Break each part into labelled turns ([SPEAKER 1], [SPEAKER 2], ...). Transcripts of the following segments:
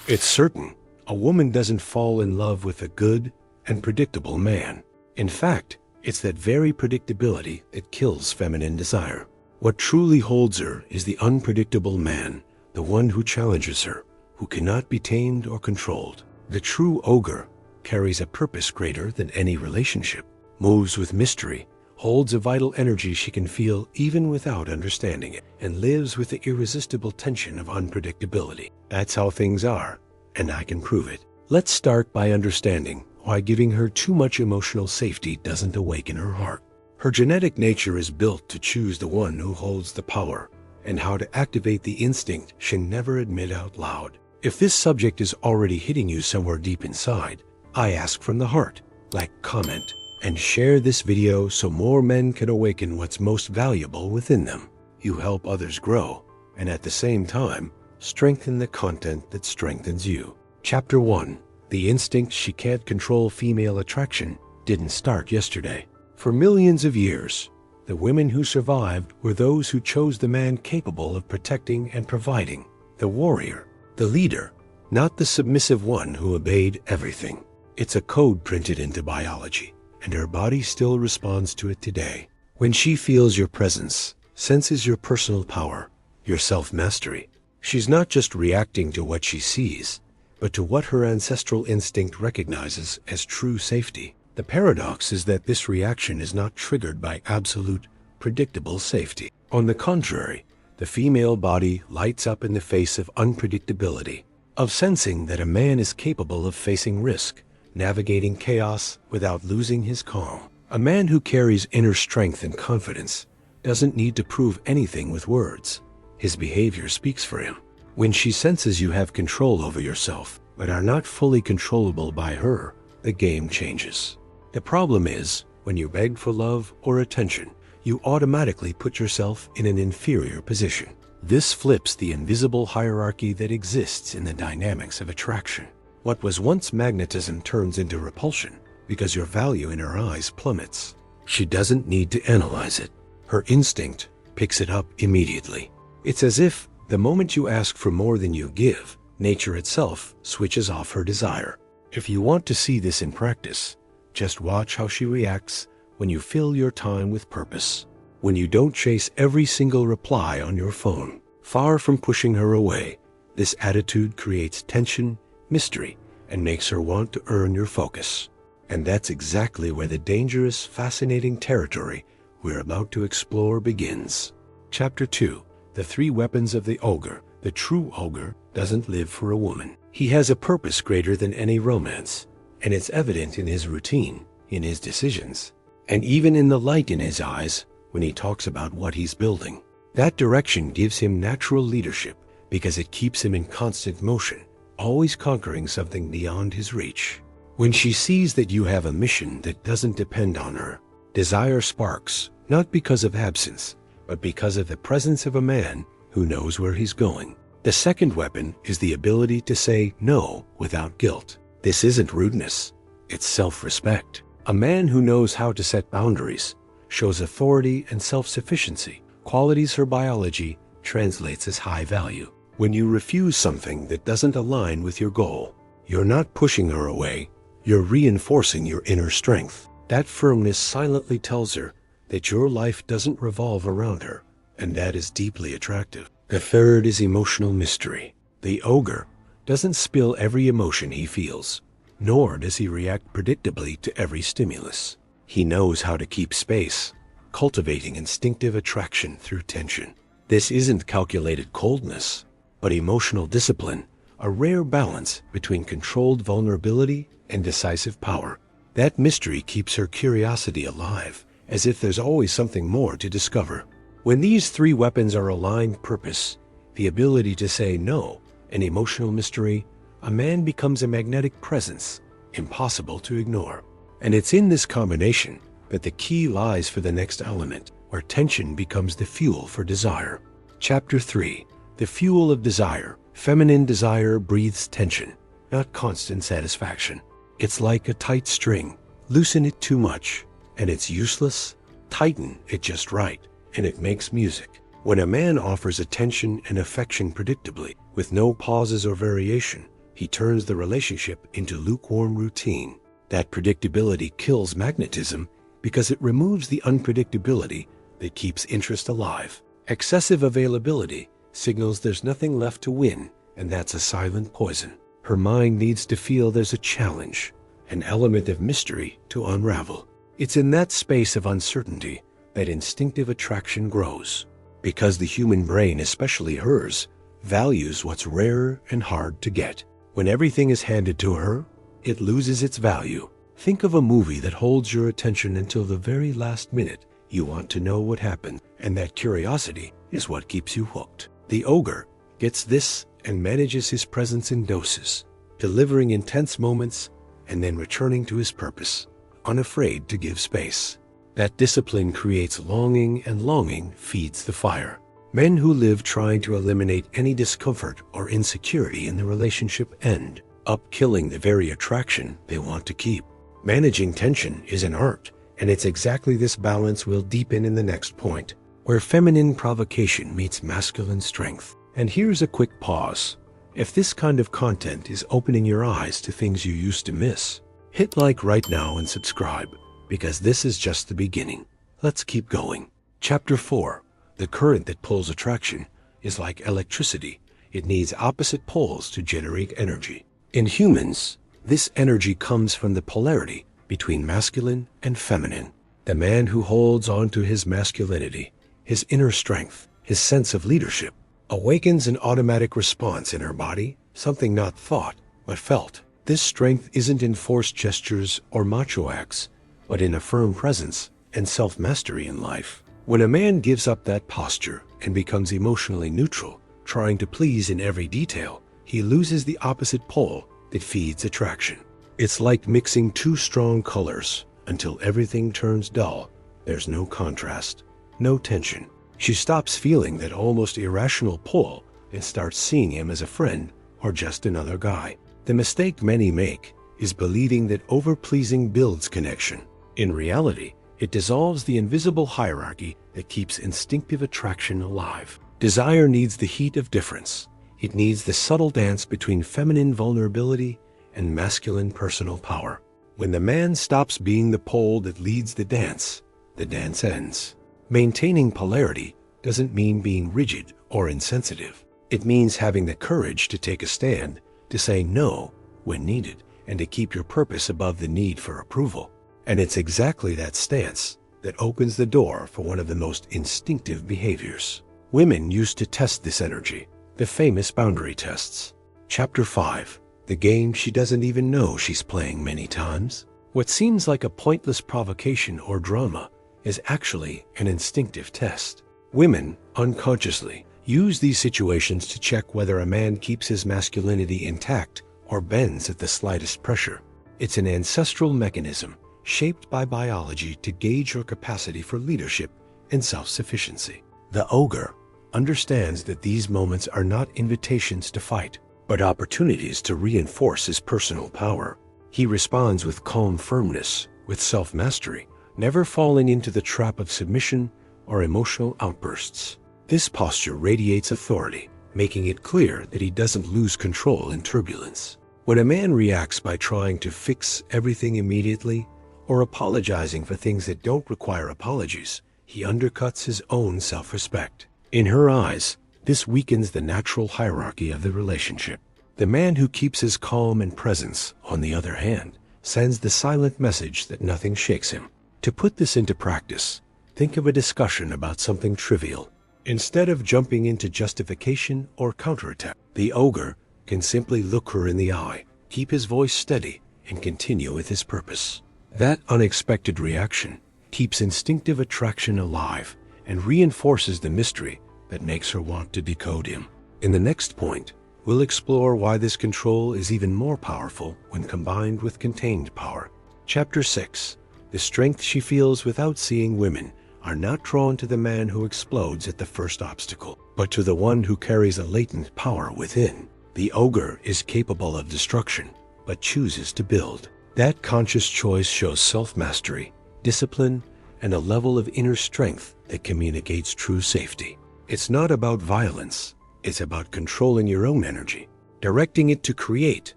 [SPEAKER 1] It's certain a woman doesn't fall in love with a good and predictable man. In fact, it's that very predictability that kills feminine desire. What truly holds her is the unpredictable man, the one who challenges her, who cannot be tamed or controlled. The true ogre carries a purpose greater than any relationship, moves with mystery, holds a vital energy she can feel even without understanding it, and lives with the irresistible tension of unpredictability. That's how things are, and I can prove it. Let's start by understanding why giving her too much emotional safety doesn't awaken her heart. Her genetic nature is built to choose the one who holds the power, and how to activate the instinct she never admit out loud. If this subject is already hitting you somewhere deep inside, I ask from the heart, like, comment, and share this video so more men can awaken what's most valuable within them. You help others grow, and at the same time, strengthen the content that strengthens you. Chapter 1. The instinct she can't control. Female attraction didn't start yesterday. For millions of years, the women who survived were those who chose the man capable of protecting and providing, the warrior, the leader, not the submissive one who obeyed everything. It's a code printed into biology, and her body still responds to it today. When she feels your presence, senses your personal power, your self-mastery, she's not just reacting to what she sees, but to what her ancestral instinct recognizes as true safety. The paradox is that this reaction is not triggered by absolute, predictable safety. On the contrary, the female body lights up in the face of unpredictability, of sensing that a man is capable of facing risk, navigating chaos without losing his calm. A man who carries inner strength and confidence doesn't need to prove anything with words. His behavior speaks for him. When she senses you have control over yourself, but are not fully controllable by her, the game changes. The problem is, when you beg for love or attention, you automatically put yourself in an inferior position. This flips the invisible hierarchy that exists in the dynamics of attraction. What was once magnetism turns into repulsion because your value in her eyes plummets. She doesn't need to analyze it. Her instinct picks it up immediately. It's as if the moment you ask for more than you give, nature itself switches off her desire. If you want to see this in practice, just watch how she reacts when you fill your time with purpose. When you don't chase every single reply on your phone. Far from pushing her away, this attitude creates tension, mystery, and makes her want to earn your focus. And that's exactly where the dangerous, fascinating territory we're about to explore begins. Chapter 2. The 3 weapons of the ogre. The true ogre doesn't live for a woman. He has a purpose greater than any romance, and it's evident in his routine, in his decisions, and even in the light in his eyes when he talks about what he's building. That direction gives him natural leadership because it keeps him in constant motion, always conquering something beyond his reach. When she sees that you have a mission that doesn't depend on her, desire sparks, not because of absence, but because of the presence of a man who knows where he's going. The second weapon is the ability to say no without guilt. This isn't rudeness, it's self-respect. A man who knows how to set boundaries shows authority and self-sufficiency, qualities her biology translates as high value. When you refuse something that doesn't align with your goal, you're not pushing her away, you're reinforcing your inner strength. That firmness silently tells her that your life doesn't revolve around her, and that is deeply attractive. The third is emotional mystery. The ogre doesn't spill every emotion he feels, nor does he react predictably to every stimulus. He knows how to keep space, cultivating instinctive attraction through tension. This isn't calculated coldness, but emotional discipline, a rare balance between controlled vulnerability and decisive power. That mystery keeps her curiosity alive, as if there's always something more to discover. When these 3 weapons are aligned: purpose, the ability to say no, and emotional mystery, a man becomes a magnetic presence, impossible to ignore. And it's in this combination that the key lies for the next element, where tension becomes the fuel for desire. Chapter 3. The fuel of desire. Feminine desire breathes tension, not constant satisfaction. It's like a tight string. Loosen it too much, and it's useless. Tighten it just right, and it makes music. When a man offers attention and affection predictably, with no pauses or variation, he turns the relationship into lukewarm routine. That predictability kills magnetism because it removes the unpredictability that keeps interest alive. Excessive availability signals there's nothing left to win, and that's a silent poison. Her mind needs to feel there's a challenge, an element of mystery to unravel. It's in that space of uncertainty that instinctive attraction grows, because the human brain, especially hers, values what's rare and hard to get. When everything is handed to her, it loses its value. Think of a movie that holds your attention until the very last minute. You want to know what happened, and that curiosity is what keeps you hooked. The ogre gets this and manages his presence in doses, delivering intense moments and then returning to his purpose, unafraid to give space. That discipline creates longing, and longing feeds the fire. Men who live trying to eliminate any discomfort or insecurity in the relationship end up killing the very attraction they want to keep. Managing tension is an art, and it's exactly this balance we'll deepen in the next point, where feminine provocation meets masculine strength. And here's a quick pause. If this kind of content is opening your eyes to things you used to miss, hit like right now and subscribe, because this is just the beginning. Let's keep going. Chapter 4. The current that pulls attraction is like electricity. It needs opposite poles to generate energy. In humans, this energy comes from the polarity between masculine and feminine. The man who holds on to his masculinity, his inner strength, his sense of leadership, awakens an automatic response in her body, something not thought but felt. This strength isn't in forced gestures or macho acts, but in a firm presence and self-mastery in life. When a man gives up that posture and becomes emotionally neutral, trying to please in every detail, he loses the opposite pole that feeds attraction. It's like mixing two strong colors until everything turns dull. There's no contrast, no tension. She stops feeling that almost irrational pull and starts seeing him as a friend or just another guy. The mistake many make is believing that over-pleasing builds connection. In reality, it dissolves the invisible hierarchy that keeps instinctive attraction alive. Desire needs the heat of difference. It needs the subtle dance between feminine vulnerability and masculine personal power. When the man stops being the pole that leads the dance ends. Maintaining polarity doesn't mean being rigid or insensitive. It means having the courage to take a stand, to say no when needed, and to keep your purpose above the need for approval. And it's exactly that stance that opens the door for one of the most instinctive behaviors. Women used to test this energy, the famous boundary tests. Chapter 5. The game she doesn't even know she's playing many times. What seems like a pointless provocation or drama is actually an instinctive test. Women, unconsciously, use these situations to check whether a man keeps his masculinity intact or bends at the slightest pressure. It's an ancestral mechanism shaped by biology to gauge your capacity for leadership and self-sufficiency. The ogre understands that these moments are not invitations to fight, but opportunities to reinforce his personal power. He responds with calm firmness, with self-mastery, never falling into the trap of submission or emotional outbursts. This posture radiates authority, making it clear that he doesn't lose control in turbulence. When a man reacts by trying to fix everything immediately or apologizing for things that don't require apologies, he undercuts his own self-respect. In her eyes, this weakens the natural hierarchy of the relationship. The man who keeps his calm and presence, on the other hand, sends the silent message that nothing shakes him. To put this into practice, think of a discussion about something trivial. Instead of jumping into justification or counterattack, the ogre can simply look her in the eye, keep his voice steady, and continue with his purpose. That unexpected reaction keeps instinctive attraction alive and reinforces the mystery that makes her want to decode him. In the next point, we'll explore why this control is even more powerful when combined with contained power. Chapter 6. The strength she feels without seeing. Women are not drawn to the man who explodes at the first obstacle, but to the one who carries a latent power within. The ogre is capable of destruction, but chooses to build. That conscious choice shows self-mastery, discipline, and a level of inner strength that communicates true safety. It's not about violence, it's about controlling your own energy. directing it to create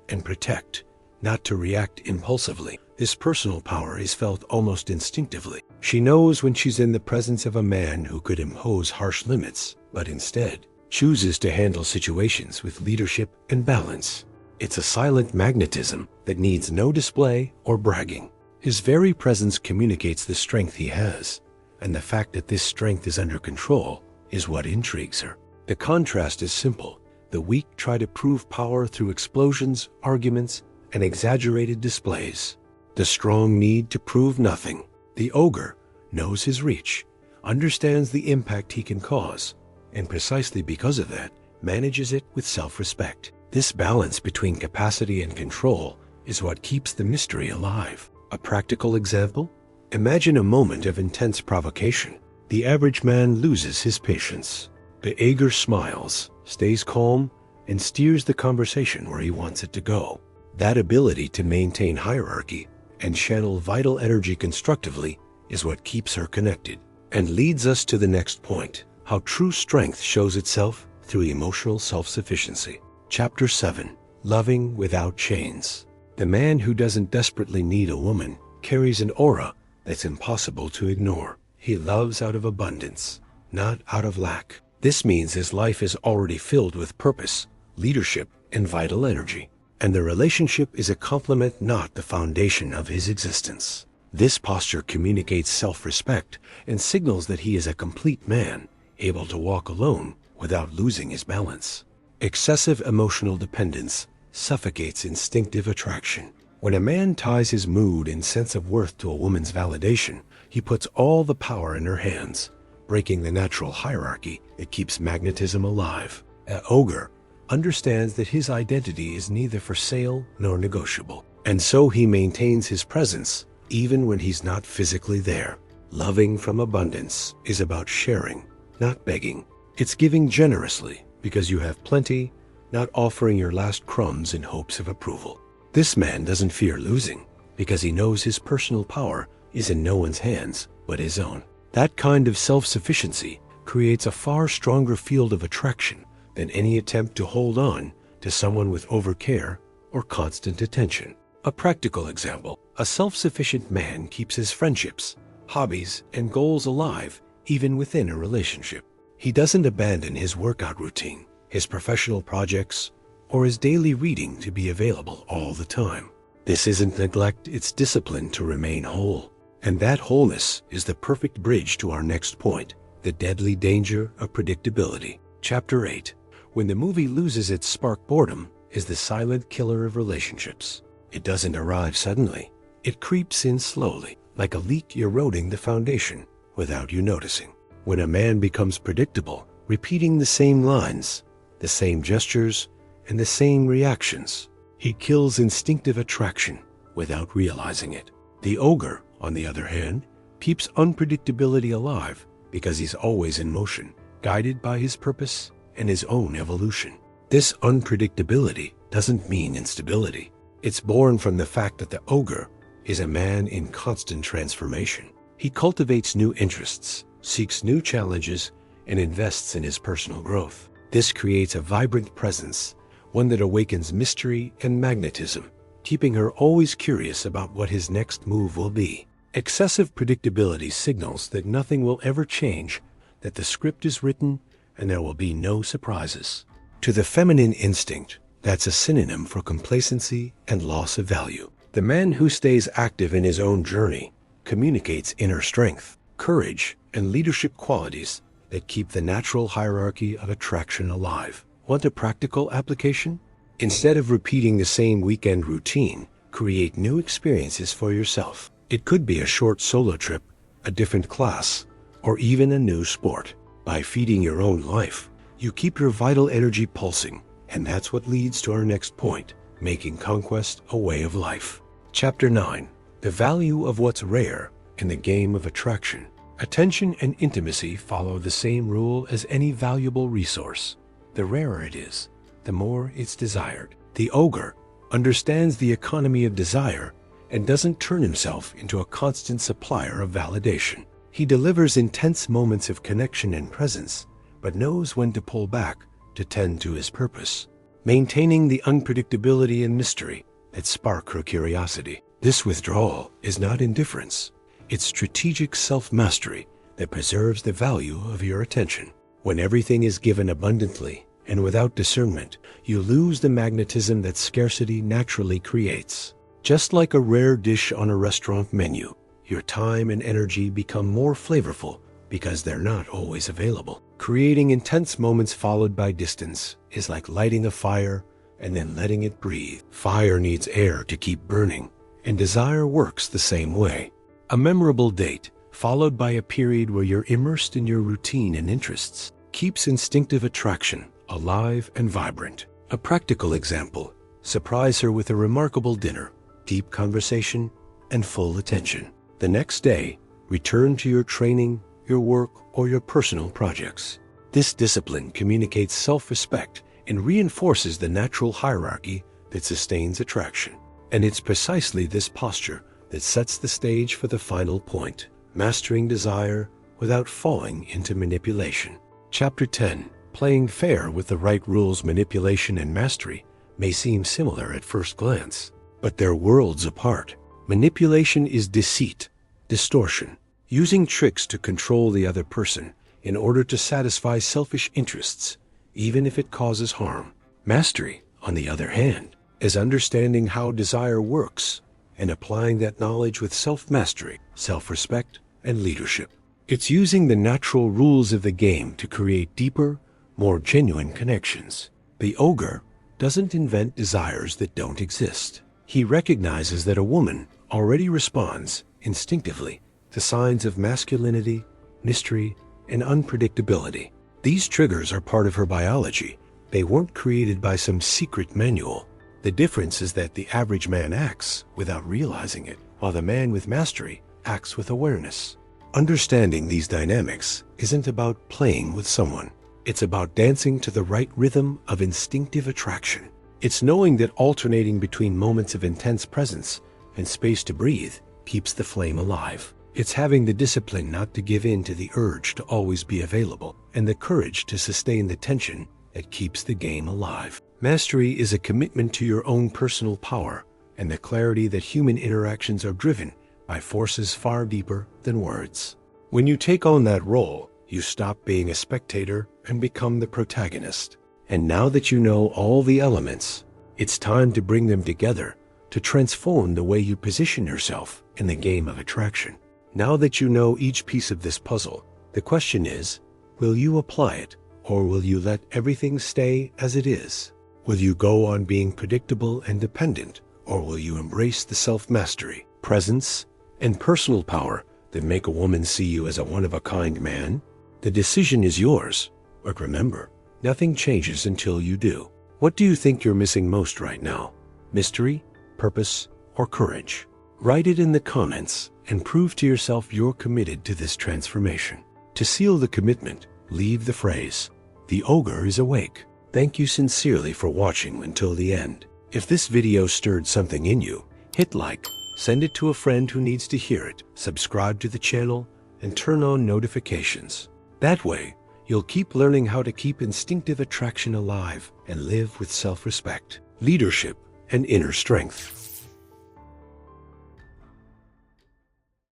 [SPEAKER 1] and protect, not to react impulsively. This personal power is felt almost instinctively. She knows when she's in the presence of a man who could impose harsh limits, but instead chooses to handle situations with leadership and balance. It's a silent magnetism that needs no display or bragging. His very presence communicates the strength he has, and the fact that this strength is under control is what intrigues her. The contrast is simple. The weak try to prove power through explosions, arguments, and exaggerated displays. The strong need to prove nothing. The ogre knows his reach, understands the impact he can cause, and precisely because of that, manages it with self-respect. This balance between capacity and control is what keeps the mystery alive. A practical example? Imagine a moment of intense provocation. The average man loses his patience. The ogre smiles, stays calm, and steers the conversation where he wants it to go. That ability to maintain hierarchy and channel vital energy constructively is what keeps her connected, and leads us to the next point: how true strength shows itself through emotional self-sufficiency. Chapter 7. Loving without chains. The man who doesn't desperately need a woman carries an aura that's impossible to ignore. He loves out of abundance, not out of lack. This means his life is already filled with purpose, leadership, and vital energy, and the relationship is a complement, not the foundation of his existence. This posture communicates self-respect and signals that he is a complete man, able to walk alone without losing his balance. Excessive emotional dependence suffocates instinctive attraction. When a man ties his mood and sense of worth to a woman's validation, he puts all the power in her hands, breaking the natural hierarchy that keeps magnetism alive. An ogre understands that his identity is neither for sale nor negotiable, and so he maintains his presence even when he's not physically there. Loving from abundance is about sharing, not begging. It's giving generously because you have plenty, not offering your last crumbs in hopes of approval. This man doesn't fear losing because he knows his personal power is in no one's hands but his own. That kind of self-sufficiency creates a far stronger field of attraction than any attempt to hold on to someone with overcare or constant attention. A practical example: a self-sufficient man keeps his friendships, hobbies, and goals alive even within a relationship. He doesn't abandon his workout routine, his professional projects, or his daily reading to be available all the time. This isn't neglect, it's discipline to remain whole. And that wholeness is the perfect bridge to our next point: the deadly danger of predictability. Chapter 8. When the movie loses its spark, boredom is the silent killer of relationships. It doesn't arrive suddenly. It creeps in slowly, like a leak eroding the foundation without you noticing. When a man becomes predictable, repeating the same lines, the same gestures, and the same reactions, he kills instinctive attraction without realizing it. The ogre, on the other hand, keeps unpredictability alive because he's always in motion, guided by his purpose and his own evolution. This unpredictability doesn't mean instability. It's born from the fact that the ogre is a man in constant transformation. He cultivates new interests, seeks new challenges, and invests in his personal growth. This creates a vibrant presence, one that awakens mystery and magnetism, keeping her always curious about what his next move will be. Excessive predictability signals that nothing will ever change, that the script is written and there will be no surprises. To the feminine instinct, that's a synonym for complacency and loss of value. The man who stays active in his own journey communicates inner strength, courage, and leadership qualities that keep the natural hierarchy of attraction alive. Want a practical application? Instead of repeating the same weekend routine, create new experiences for yourself. It could be a short solo trip, a different class, or even a new sport. By feeding your own life, you keep your vital energy pulsing, and that's what leads to our next point: making conquest a way of life. Chapter 9. The value of what's rare in the game of attraction. Attention and intimacy follow the same rule as any valuable resource. The rarer it is, the more it's desired. The ogre understands the economy of desire and doesn't turn himself into a constant supplier of validation. He delivers intense moments of connection and presence, but knows when to pull back to tend to his purpose. maintaining the unpredictability and mystery that spark her curiosity. This withdrawal is not indifference. It's strategic self-mastery that preserves the value of your attention. When everything is given abundantly and without discernment, you lose the magnetism that scarcity naturally creates. Just like a rare dish on a restaurant menu, your time and energy become more flavorful because they're not always available. Creating intense moments followed by distance is like lighting a fire and then letting it breathe. Fire needs air to keep burning, and desire works the same way. A memorable date, followed by a period where you're immersed in your routine and interests, keeps instinctive attraction alive and vibrant. A practical example, surprise her with a remarkable dinner, deep conversation, and full attention. The next day, return to your training, your work, or your personal projects. This discipline communicates self-respect and reinforces the natural hierarchy that sustains attraction. And it's precisely this posture that sets the stage for the final point, mastering desire without falling into manipulation. Chapter 10. Playing fair with the right rules. Manipulation and mastery may seem similar at first glance, but they're worlds apart. Manipulation is deceit, distortion, using tricks to control the other person in order to satisfy selfish interests, even if it causes harm. Mastery, on the other hand, is understanding how desire works and applying that knowledge with self-mastery, self-respect, and leadership. It's using the natural rules of the game to create deeper, more genuine connections. The ogre doesn't invent desires that don't exist. He recognizes that a woman already responds instinctively to signs of masculinity, mystery, and unpredictability. These triggers are part of her biology. They weren't created by some secret manual. The difference is that the average man acts without realizing it, while the man with mastery acts with awareness. Understanding these dynamics isn't about playing with someone. It's about dancing to the right rhythm of instinctive attraction. It's knowing that alternating between moments of intense presence and space to breathe keeps the flame alive. It's having the discipline not to give in to the urge to always be available, and the courage to sustain the tension that keeps the game alive. Mastery is a commitment to your own personal power and the clarity that human interactions are driven by forces far deeper than words. When you take on that role, you stop being a spectator and become the protagonist. And now that you know all the elements, it's time to bring them together to transform the way you position yourself in the game of attraction. Now that you know each piece of this puzzle, the question is, will you apply it, or will you let everything stay as it is? Will you go on being predictable and dependent, or will you embrace the self-mastery, presence, and personal power that make a woman see you as a one-of-a-kind man? The decision is yours, but remember, nothing changes until you do. What do you think you're missing most right now? Mystery, purpose, or courage? Write it in the comments and prove to yourself you're committed to this transformation. To seal the commitment, leave the phrase, "The ogre is awake." Thank you sincerely for watching until the end. If this video stirred something in you, hit like, send it to a friend who needs to hear it, subscribe to the channel, and turn on notifications. That way, you'll keep learning how to keep instinctive attraction alive and live with self-respect, leadership, and inner strength.